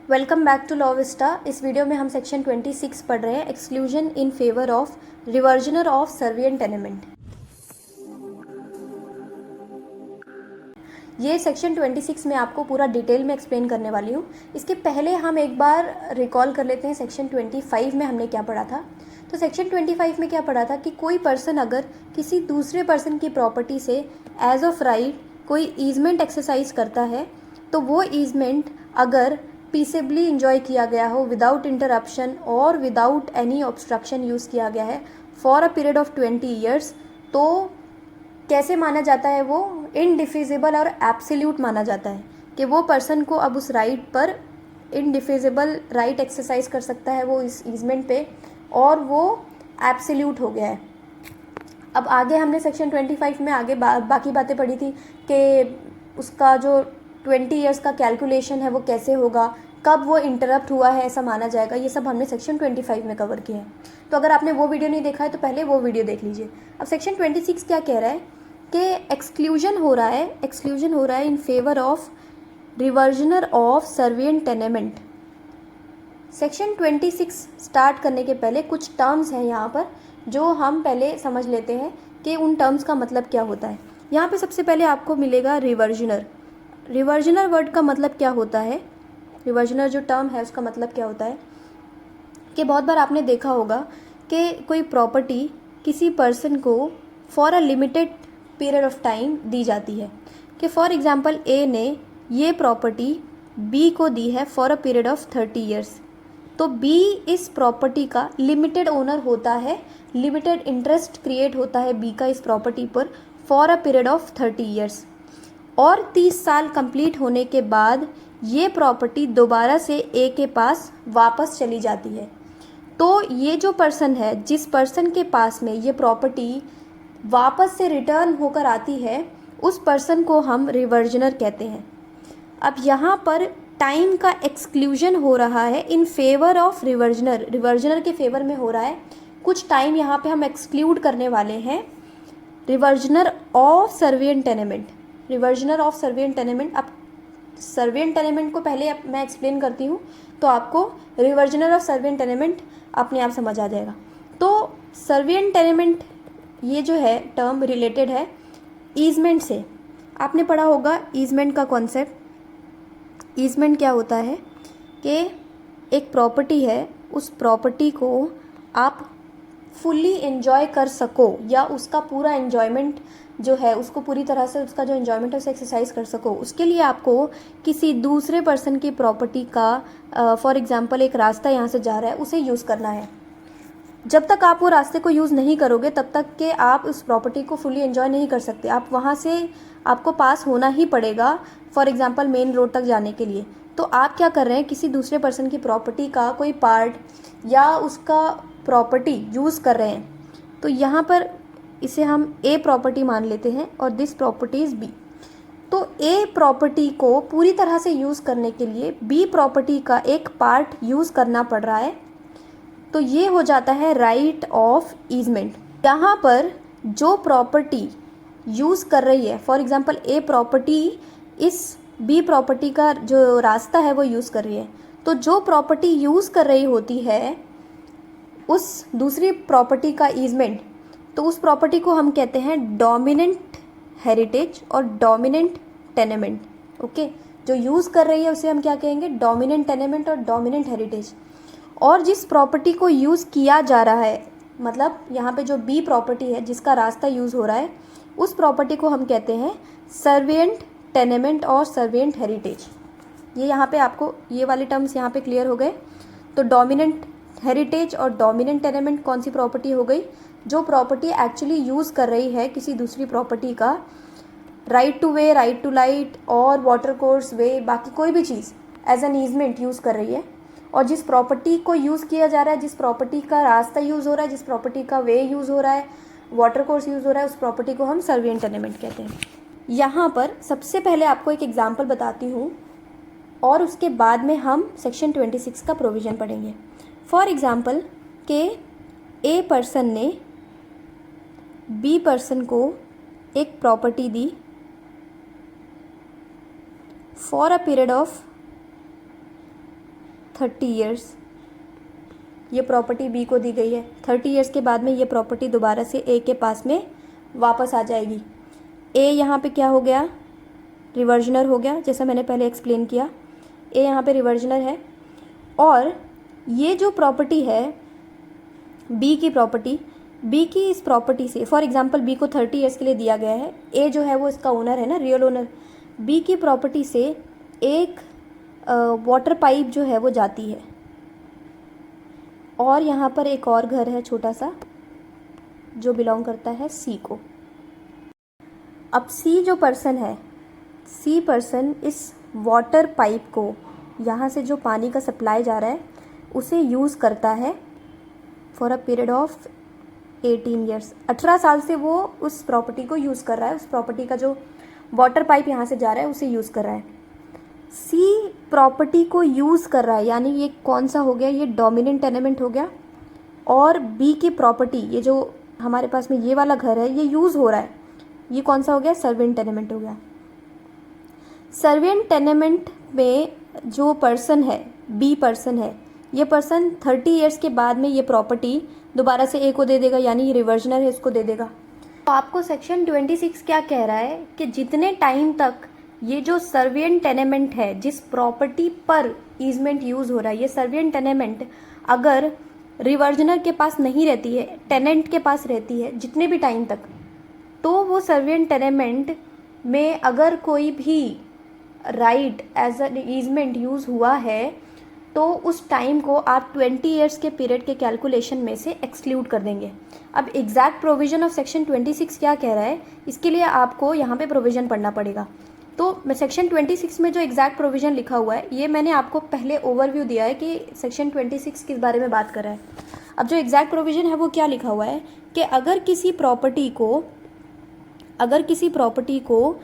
Welcome back to Law Vista. इस video में हम सेक्शन 26 पढ़ रहे हैं, exclusion in favour of reversioner of servient tenement. ये सेक्शन 26 में आपको पूरा डिटेल में एक्सप्लेन करने वाली हूँ। इसके पहले हम एक बार रिकॉल कर लेते हैं सेक्शन 25 में हमने क्या पढ़ा था। तो सेक्शन 25 में क्या पढ़ा था कि कोई पर्सन अगर किसी दूसरे पर्सन की प्रॉपर्टी से एज ऑफ राइट कोई ईजमेंट एक्सरसाइज करता है तो वो ईजमेंट अगर पीसेबली इंजॉय किया गया हो, विदाउट इंटरप्शन और विदाउट एनी ऑब्स्ट्रक्शन यूज़ किया गया है for a period of 20 years, तो कैसे माना जाता है? वो इनडिफिजिबल और एब्सोल्यूट माना जाता है कि वो पर्सन को अब उस राइट पर इनडिफिजिबल राइट एक्सरसाइज कर सकता है वो इस ईजमेंट पे, और वो एब्सोल्यूट हो गया है। अब आगे हमने सेक्शन 25 में आगे बाकी बातें पढ़ी थी कि उसका जो 20 ईयर्स का कैलकुलेशन है वो कैसे होगा, कब वो इंटरप्ट हुआ है ऐसा माना जाएगा, ये सब हमने सेक्शन 25 में कवर किया है। तो अगर आपने वो वीडियो नहीं देखा है तो पहले वो वीडियो देख लीजिए। अब सेक्शन 26 क्या कह रहा है कि एक्सक्लूजन हो रहा है in favour of reversioner of servient tenement. Section 26 start करने के पहले कुछ टर्म्स हैं यहाँ पर जो हम पहले समझ लेते हैं कि उन टर्म्स का मतलब क्या होता है। यहाँ पे सबसे पहले आपको मिलेगा रिवर्जनर। रिवर्जनर वर्ड का मतलब क्या होता है, रिवर्जनर जो टर्म है उसका मतलब क्या होता है कि बहुत बार आपने देखा होगा कि कोई प्रॉपर्टी किसी पर्सन को for a limited period of time दी जाती है कि फॉर एग्जांपल ए ने ये प्रॉपर्टी बी को दी है for a period of 30 years, तो बी इस प्रॉपर्टी का लिमिटेड ओनर होता है, लिमिटेड इंटरेस्ट क्रिएट होता है बी का इस प्रॉपर्टी पर for a period of 30 years, और 30 साल कंप्लीट होने के बाद ये प्रॉपर्टी दोबारा से ए के पास वापस चली जाती है। तो ये जो पर्सन है, जिस पर्सन के पास में ये प्रॉपर्टी वापस से रिटर्न होकर आती है, उस पर्सन को हम रिवर्जनर कहते हैं। अब यहाँ पर टाइम का एक्सक्लूजन हो रहा है in favour of reversioner, reversioner के फेवर में हो रहा है। कुछ टाइम यहाँ पे हम एक्सक्लूड करने वाले हैं reversioner of servient tenement. Reversioner of servient tenement, अब सर्विएंट टेनेमेंट को पहले मैं एक्सप्लेन करती हूँ तो आपको रिवर्जनर ऑफ सर्विएंट टेनेमेंट अपने आप समझ आ जाएगा। तो सर्विएंट टेनेमेंट ये जो है टर्म रिलेटेड है ईजमेंट से। आपने पढ़ा होगा ईजमेंट का कॉन्सेप्ट। ईजमेंट क्या होता है कि एक प्रॉपर्टी है, उस प्रॉपर्टी को आप फुल्ली एंजॉय कर सको या उसका पूरा एंजॉयमेंट जो है उसको पूरी तरह से उसका जो एंजॉयमेंट है उसे एक्सरसाइज कर सको, उसके लिए आपको किसी दूसरे पर्सन की प्रॉपर्टी का फॉर एग्जांपल एक रास्ता यहाँ से जा रहा है उसे यूज़ करना है। जब तक आप वो रास्ते को यूज़ नहीं करोगे तब तक के आप उस प्रॉपर्टी को फुली एंजॉय नहीं कर सकते। आप वहाँ से आपको पास होना ही पड़ेगा फॉर एग्जांपल मेन रोड तक जाने के लिए। तो आप क्या कर रहे हैं, किसी दूसरे पर्सन की प्रॉपर्टी का कोई पार्ट या उसका प्रॉपर्टी यूज़ कर रहे हैं। तो यहाँ पर इसे हम ए प्रॉपर्टी मान लेते हैं और दिस प्रॉपर्टी इज़ बी। तो ए प्रॉपर्टी को पूरी तरह से यूज़ करने के लिए बी प्रॉपर्टी का एक पार्ट यूज़ करना पड़ रहा है, तो ये हो जाता है राइट ऑफ ईजमेंट। यहाँ पर जो प्रॉपर्टी यूज़ कर रही है, फॉर एग्जांपल ए प्रॉपर्टी इस बी प्रॉपर्टी का जो रास्ता है वो यूज़ कर रही है, तो जो प्रॉपर्टी यूज़ कर रही होती है उस दूसरी प्रॉपर्टी का ईजमेंट, तो उस प्रॉपर्टी को हम कहते हैं डोमिनेंट हेरिटेज और डोमिनेंट टेनेमेंट। ओके, जो यूज़ कर रही है उसे हम क्या कहेंगे, डोमिनेंट टेनेमेंट और डोमिनेंट हेरिटेज। और जिस प्रॉपर्टी को यूज़ किया जा रहा है, मतलब यहाँ पे जो बी प्रॉपर्टी है जिसका रास्ता यूज़ हो रहा है, उस प्रॉपर्टी को हम कहते हैं सर्विएंट टेनेमेंट और सर्विएंट हेरिटेज। ये यहाँ पे आपको ये वाले टर्म्स यहाँ पे क्लियर हो गए। तो डोमिनेंट हेरिटेज और डोमिनेंट टेनेमेंट कौन सी प्रॉपर्टी हो गई, जो प्रॉपर्टी एक्चुअली यूज़ कर रही है किसी दूसरी प्रॉपर्टी का right to way, right to light और वाटर कोर्स वे, बाकी कोई भी चीज़ एज एन ईजमेंट यूज़ कर रही है। और जिस प्रॉपर्टी को यूज़ किया जा रहा है, जिस प्रॉपर्टी का रास्ता यूज़ हो रहा है, जिस प्रॉपर्टी का वे यूज़ हो रहा है, वाटर कोर्स यूज़ हो रहा है, उस प्रॉपर्टी को हम सर्विएंट टेनेमेंट कहते हैं। यहाँ पर सबसे पहले आपको एक एग्जांपल बताती हूँ और उसके बाद में हम सेक्शन 26 का प्रोविज़न पढ़ेंगे। फॉर एग्जांपल के ए पर्सन ने बी पर्सन को एक property the for a period of 30 years ये प्रॉपर्टी बी को दी गई है। 30 ईयर्स के बाद में ये प्रॉपर्टी दोबारा से ए के पास में वापस आ जाएगी। ए यहाँ पे क्या हो गया, रिवर्जनर हो गया, जैसा मैंने पहले एक्सप्लेन किया। ए यहाँ पे रिवर्जनर है और ये जो प्रॉपर्टी है बी की प्रॉपर्टी, बी की इस प्रॉपर्टी से फॉर एग्जांपल बी को 30 ईयर्स के लिए दिया गया है। ए जो है वो इसका ओनर है ना, रियल ओनर। बी की प्रॉपर्टी से एक वाटर पाइप जो है वो जाती है और यहाँ पर एक और घर है छोटा सा जो बिलोंग करता है सी को। अब सी जो पर्सन है, सी पर्सन इस वाटर पाइप को, यहाँ से जो पानी का सप्लाई जा रहा है उसे यूज़ करता है for a period of 18 years. 18 साल से वो उस प्रॉपर्टी को यूज़ कर रहा है, उस प्रॉपर्टी का जो वाटर पाइप यहाँ से जा रहा है उसे यूज़ कर रहा है। सी प्रॉपर्टी को यूज़ कर रहा है, यानी ये कौन सा हो गया, ये डोमिनेंट टेनेमेंट हो गया। और बी की प्रॉपर्टी, ये जो हमारे पास में ये वाला घर है ये यूज़ हो रहा है, ये कौन सा हो गया, सर्वेंट टेनेमेंट हो गया। सर्वेंट टेनेमेंट में जो पर्सन है, बी पर्सन है, ये पर्सन 30 ईयर्स के बाद में ये प्रॉपर्टी दोबारा से ए को दे देगा, यानी ये रिवर्जनर है, इसको दे देगा। तो आपको सेक्शन 26 क्या कह रहा है कि जितने टाइम तक ये जो सर्विएंट टेनेमेंट है, जिस प्रॉपर्टी पर ईजमेंट यूज़ हो रहा है, ये सर्विएंट टेनेमेंट अगर रिवर्जनर के पास नहीं रहती है, टेनेंट के पास रहती है जितने भी टाइम तक, तो वो सर्विएंट टेनेमेंट में अगर कोई भी right as an easement use हुआ है तो उस टाइम को आप 20 ईयर्स के पीरियड के कैलकुलेशन में से एक्सक्लूड कर देंगे। अब एग्जैक्ट प्रोविजन ऑफ सेक्शन 26 क्या कह रहा है, इसके लिए आपको यहाँ पे प्रोविजन पढ़ना पड़ेगा। तो सेक्शन 26 में जो एग्जैक्ट प्रोविजन लिखा हुआ है, ये मैंने आपको पहले ओवरव्यू दिया है कि सेक्शन 26 किस बारे में बात कर रहा है। अब जो एग्जैक्ट प्रोविजन है वो क्या लिखा हुआ है कि अगर किसी प्रॉपर्टी को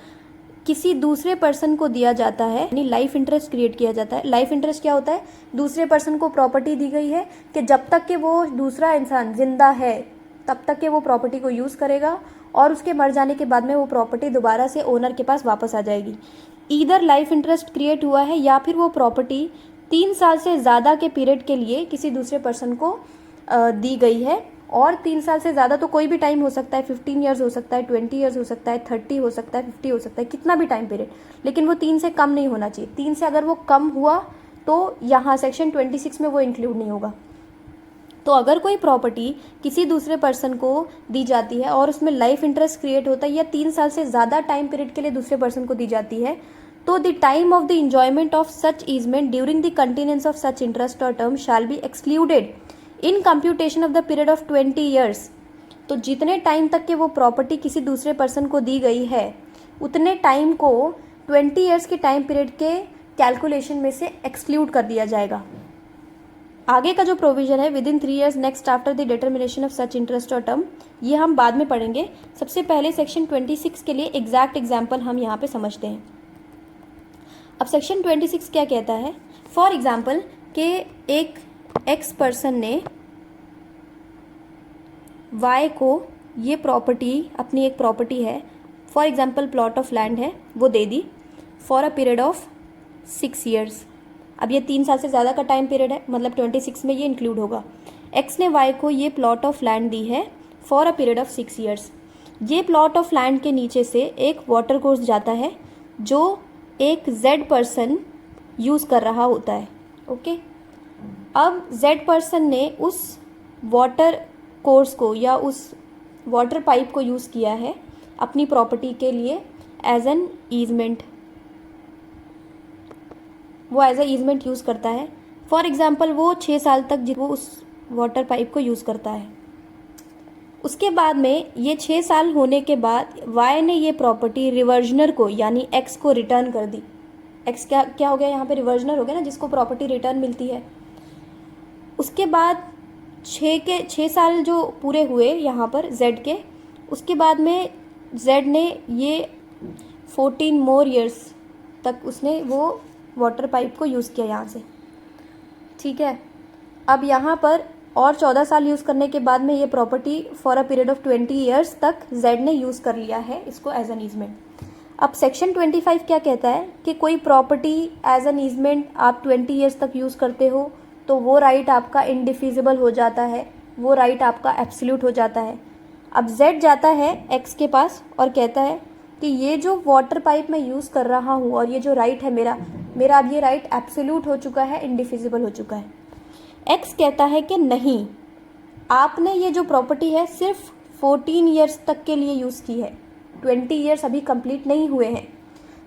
किसी दूसरे पर्सन को दिया जाता है, यानी लाइफ इंटरेस्ट क्रिएट किया जाता है। लाइफ इंटरेस्ट क्या होता है, दूसरे पर्सन को प्रॉपर्टी दी गई है कि जब तक कि वो दूसरा इंसान जिंदा है तब तक के वो प्रॉपर्टी को यूज़ करेगा और उसके मर जाने के बाद में वो प्रॉपर्टी दोबारा से ओनर के पास वापस आ जाएगी। ईदर लाइफ इंटरेस्ट क्रिएट हुआ है या फिर वो प्रॉपर्टी 3 साल से ज़्यादा के पीरियड के लिए किसी दूसरे पर्सन को दी गई है। और 3 साल से ज़्यादा तो कोई भी टाइम हो सकता है, 15 ईयर्स हो सकता है, 20 ईयर्स हो सकता है, 30 हो सकता है, 50 हो सकता है, कितना भी टाइम पीरियड, लेकिन वो 3 से कम नहीं होना चाहिए। 3 से अगर वो कम हुआ तो यहाँ सेक्शन 26 में वो इंक्लूड नहीं होगा। तो अगर कोई प्रॉपर्टी किसी दूसरे पर्सन को दी जाती है और उसमें लाइफ इंटरेस्ट क्रिएट होता है या 3 साल से ज़्यादा टाइम पीरियड के लिए दूसरे पर्सन को दी जाती है, तो the time of the enjoyment of such easement during the continuance of such interest or term shall be excluded in computation of the period of 20 years. तो जितने टाइम तक के वो प्रॉपर्टी किसी दूसरे पर्सन को दी गई है उतने टाइम को 20 ईयर्स के टाइम पीरियड के कैलकुलेशन में से एक्सक्लूड कर दिया जाएगा। आगे का जो प्रोविजन है with in 3 years next after the determination of such interest or term, ये हम बाद में पढ़ेंगे। सबसे पहले सेक्शन 26 के लिए एग्जैक्ट एग्जाम्पल हम यहाँ पे समझते हैं। अब सेक्शन 26 क्या कहता है, फॉर एग्जाम्पल कि एक एक्स पर्सन ने वाई को ये प्रॉपर्टी, अपनी एक प्रॉपर्टी है, for example plot of land है, वो दे दी for a period of 6 years. अब ये 3 साल से ज़्यादा का टाइम पीरियड है, मतलब 26 में ये इंक्लूड होगा। एक्स ने वाई को ये प्लॉट ऑफ लैंड दी है for a period of 6 years. ये प्लॉट ऑफ लैंड के नीचे से एक वाटर कोर्स जाता है जो एक जेड पर्सन यूज़ कर रहा होता है। ओके, अब जेड पर्सन ने उस वाटर कोर्स को या उस वाटर पाइप को यूज़ किया है अपनी प्रॉपर्टी के लिए एज एन ईजमेंट, वो एज ए ईजमेंट यूज़ करता है। फॉर एग्जांपल वो 6 साल तक वो उस वाटर पाइप को यूज़ करता है। उसके बाद में ये 6 साल होने के बाद वाई ने ये प्रॉपर्टी रिवर्जनर को यानी एक्स को रिटर्न कर दी। एक्स क्या हो गया यहाँ पे, रिवर्जनर हो गया ना, जिसको प्रॉपर्टी रिटर्न मिलती है। उसके बाद 6 साल जो पूरे हुए यहाँ पर जेड के, उसके बाद में जेड ने ये 14 मोर ईयर्स तक उसने वो वाटर पाइप को यूज़ किया यहाँ से। ठीक है, अब यहाँ पर और 14 साल यूज़ करने के बाद में ये property for a period of 20 years तक जेड ने यूज़ कर लिया है इसको एज एन ईजमेंट। अब सेक्शन 25 क्या कहता है कि कोई प्रॉपर्टी एज एन ईजमेंट आप 20 ईयर्स तक यूज़ करते हो तो वो राइट आपका इंडिफिजिबल हो जाता है, वो राइट आपका एब्सोल्यूट हो जाता है। अब Z जाता है X के पास और कहता है कि ये जो वाटर पाइप मैं यूज़ कर रहा हूँ और ये जो राइट है मेरा मेरा अब ये राइट एब्सोल्यूट हो चुका है, इंडिफिजिबल हो चुका है। X कहता है कि नहीं, आपने ये जो प्रॉपर्टी है सिर्फ 14 ईयर्स तक के लिए यूज़ की है, 20 ईयर्स अभी कंप्लीट नहीं हुए हैं।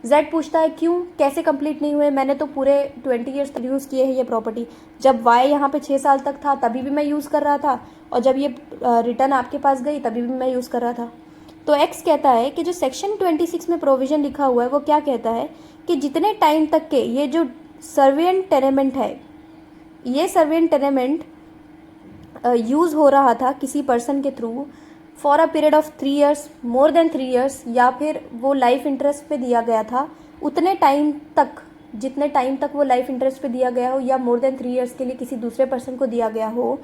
Z पूछता है क्यों, कैसे कंप्लीट नहीं हुए, मैंने तो पूरे 20 ईयर्स तक यूज़ किए हैं ये प्रॉपर्टी। जब Y यहाँ पे 6 साल तक था तभी भी मैं यूज़ कर रहा था, और जब ये रिटर्न आपके पास गई तभी भी मैं यूज़ कर रहा था। तो X कहता है कि जो सेक्शन 26 में प्रोविज़न लिखा हुआ है वो क्या कहता है कि जितने टाइम तक के ये जो सर्विएंट टेनेमेंट है, ये सर्विएंट टेनेमेंट यूज़ हो रहा था किसी पर्सन के through for a period of 3 years, more than 3 years, या फिर वो लाइफ इंटरेस्ट पे दिया गया था, उतने टाइम तक, जितने टाइम तक वो लाइफ इंटरेस्ट पे दिया गया हो या मोर देन 3 ईयर्स के लिए किसी दूसरे पर्सन को दिया गया हो,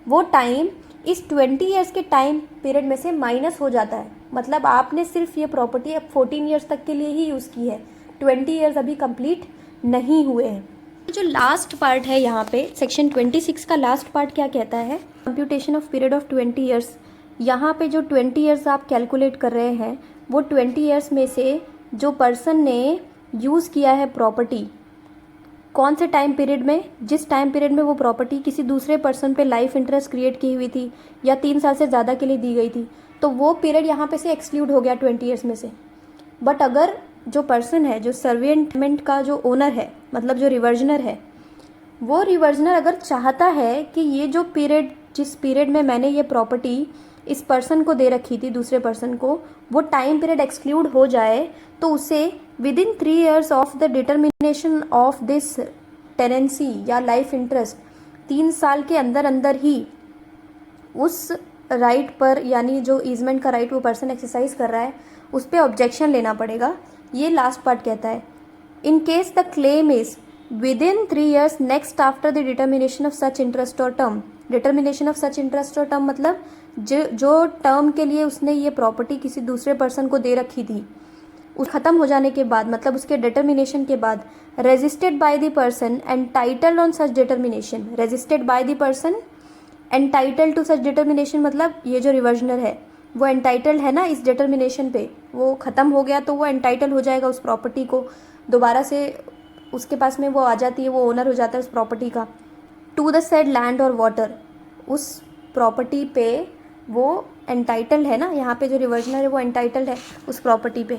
वो टाइम इस 20 ईयर्स के टाइम पीरियड में से माइनस हो जाता है। मतलब आपने सिर्फ ये प्रॉपर्टी अब 14 ईयर्स तक के लिए ही यूज़ की है, 20 ईयर्स अभी कंप्लीट नहीं हुए हैं। जो लास्ट पार्ट है यहाँ पे सेक्शन 26 का लास्ट पार्ट क्या कहता है, computation of period of 20 years. यहाँ पे जो 20 ईयर्स आप कैलकुलेट कर रहे हैं वो 20 ईयर्स में से जो पर्सन ने यूज़ किया है प्रॉपर्टी, कौन से टाइम पीरियड में, जिस टाइम पीरियड में वो प्रॉपर्टी किसी दूसरे पर्सन पे लाइफ इंटरेस्ट क्रिएट की हुई थी या 3 साल से ज़्यादा के लिए दी गई थी, तो वो पीरियड यहाँ पे से एक्सक्लूड हो गया 20 ईयर्स में से। बट अगर जो पर्सन है, जो सर्विएंट का जो ओनर है, मतलब जो रिवर्जनर है, वो रिवर्जनर अगर चाहता है कि ये जो पीरियड, जिस पीरियड में मैंने ये प्रॉपर्टी इस पर्सन को दे रखी थी, दूसरे पर्सन को, वो टाइम पीरियड एक्सक्लूड हो जाए, तो उसे with in 3 years of the determination of this tenancy या लाइफ इंटरेस्ट, 3 साल के अंदर अंदर ही उस राइट पर, यानी जो ईजमेंट का राइट वो पर्सन एक्सरसाइज कर रहा है, उस पर ऑब्जेक्शन लेना पड़ेगा। ये लास्ट पार्ट कहता है in case the claim is within 3 years next after the determination of such interest or term. Determination of such interest or term मतलब जो टर्म के लिए उसने ये प्रॉपर्टी किसी दूसरे पर्सन को दे रखी थी, उस ख़त्म हो जाने के बाद, मतलब उसके डिटर्मिनेशन के बाद, resisted by the person entitled on such determination. Resisted by the person entitled to such determination मतलब ये जो रिवर्जनर है वो एंटाइटल्ड है ना इस डिटर्मिनेशन पे, वो ख़त्म हो गया तो वो एंटाइटल हो जाएगा उस प्रॉपर्टी को, दोबारा से उसके पास में वो आ जाती है, वो ओनर हो जाता है उस प्रॉपर्टी का। टू द सेड लैंड और वाटर, उस प्रॉपर्टी पे वो एंटाइटल्ड है ना, यहाँ पे जो रिवर्जनर है वो एंटाइटल्ड है उस प्रॉपर्टी पे।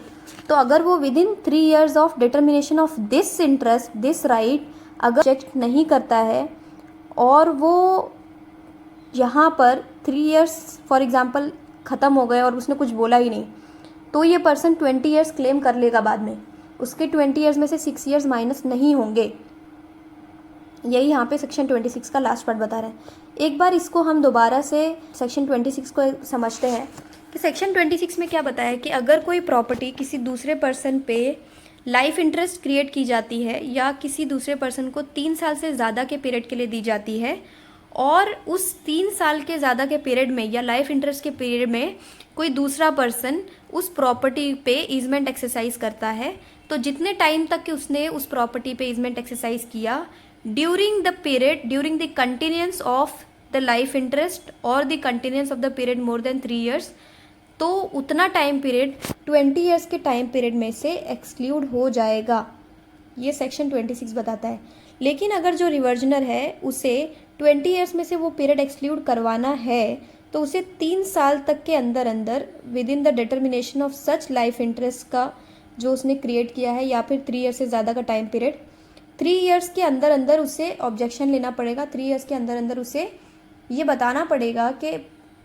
तो अगर वो with in 3 years of determination of this interest, this right अगर चेक नहीं करता है और वो यहाँ पर 3 ईयर्स फॉर एग्जांपल ख़त्म हो गए और उसने कुछ बोला ही नहीं, तो ये पर्सन 20 ईयर्स क्लेम कर लेगा बाद में, उसके 20 ईयर्स में से 6 ईयर्स माइनस नहीं होंगे। यही यहाँ पे सेक्शन 26 का लास्ट पार्ट बता रहा है। एक बार इसको हम दोबारा से सेक्शन 26 को समझते हैं कि सेक्शन 26 में क्या बताया कि अगर कोई प्रॉपर्टी किसी दूसरे पर्सन पे लाइफ इंटरेस्ट क्रिएट की जाती है या किसी दूसरे पर्सन को 3 साल से ज़्यादा के पीरियड के लिए दी जाती है, और उस 3 साल के ज़्यादा के पीरियड में या लाइफ इंटरेस्ट के पीरियड में कोई दूसरा पर्सन उस प्रॉपर्टी पे ईजमेंट एक्सरसाइज करता है, तो जितने टाइम तक कि उसने उस प्रॉपर्टी पे ईजमेंट एक्सरसाइज किया, during the period, during the continuance of the life interest और the continuance of the period more than 3 years, तो उतना टाइम पीरियड 20 ईयर्स के टाइम पीरियड में से एक्सक्लूड हो जाएगा। ये सेक्शन 26 बताता है। लेकिन अगर जो रिवर्जनर है उसे 20 ईयर्स में से वो पीरियड एक्सक्लूड करवाना है, तो उसे 3 साल तक के अंदर अंदर with in the determination of such life interest का जो उसने क्रिएट किया है, या फिर 3 ईयर्स से ज़्यादा का टाइम पीरियड, 3 ईयर्स के अंदर अंदर उसे ऑब्जेक्शन लेना पड़ेगा। 3 ईयर्स के अंदर अंदर उसे ये बताना पड़ेगा कि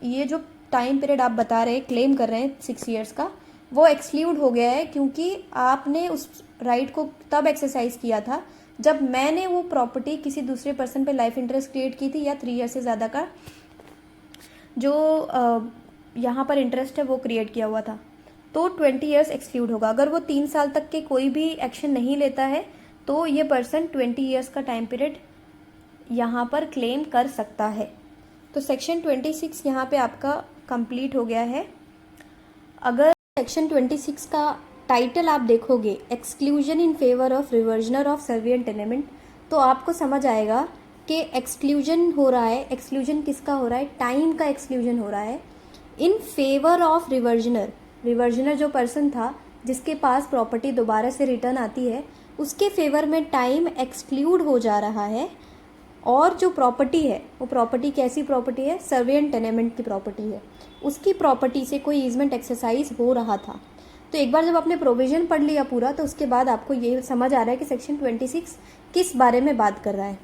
ये जो टाइम पीरियड आप बता रहे हैं, क्लेम कर रहे हैं 6 ईयर्स का, वो एक्सक्लूड हो गया है, क्योंकि आपने उस राइट को तब एक्सरसाइज किया था जब मैंने वो प्रॉपर्टी किसी दूसरे पर्सन पे लाइफ इंटरेस्ट क्रिएट की थी, या 3 ईयर से ज़्यादा का जो यहाँ पर इंटरेस्ट है वो क्रिएट किया हुआ था, तो 20 ईयर्स एक्सक्लूड होगा। अगर वो 3 साल तक के कोई भी एक्शन नहीं लेता है तो ये पर्सन 20 ईयर्स का टाइम पीरियड यहाँ पर क्लेम कर सकता है। तो सेक्शन 26 यहाँ पे आपका कंप्लीट हो गया है। अगर सेक्शन 26 का टाइटल आप देखोगे exclusion in favour of reversioner of servient tenement, तो आपको समझ आएगा कि एक्सक्लूजन हो रहा है। एक्सक्लूजन किसका हो रहा है? टाइम का एक्सक्लूजन हो रहा है in favour of reversioner. Reversioner जो पर्सन था जिसके पास प्रॉपर्टी दोबारा से रिटर्न आती है, उसके फेवर में टाइम एक्सक्लूड हो जा रहा है। और जो प्रॉपर्टी है वो प्रॉपर्टी कैसी प्रॉपर्टी है? सर्विएंट टेनेमेंट की प्रॉपर्टी है। उसकी प्रॉपर्टी से कोई ईजमेंट एक्सरसाइज हो रहा था। तो एक बार जब आपने प्रोविज़न पढ़ लिया पूरा, तो उसके बाद आपको ये समझ आ रहा है कि सेक्शन 26 किस बारे में बात कर रहा है।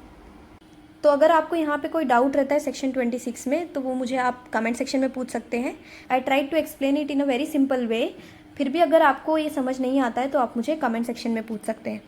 तो अगर आपको यहाँ पे कोई डाउट रहता है सेक्शन 26 में, तो वो मुझे आप कमेंट सेक्शन में पूछ सकते हैं। I try to explain it in a very simple way. फिर भी अगर आपको ये समझ नहीं आता है तो आप मुझे कमेंट सेक्शन में पूछ सकते हैं।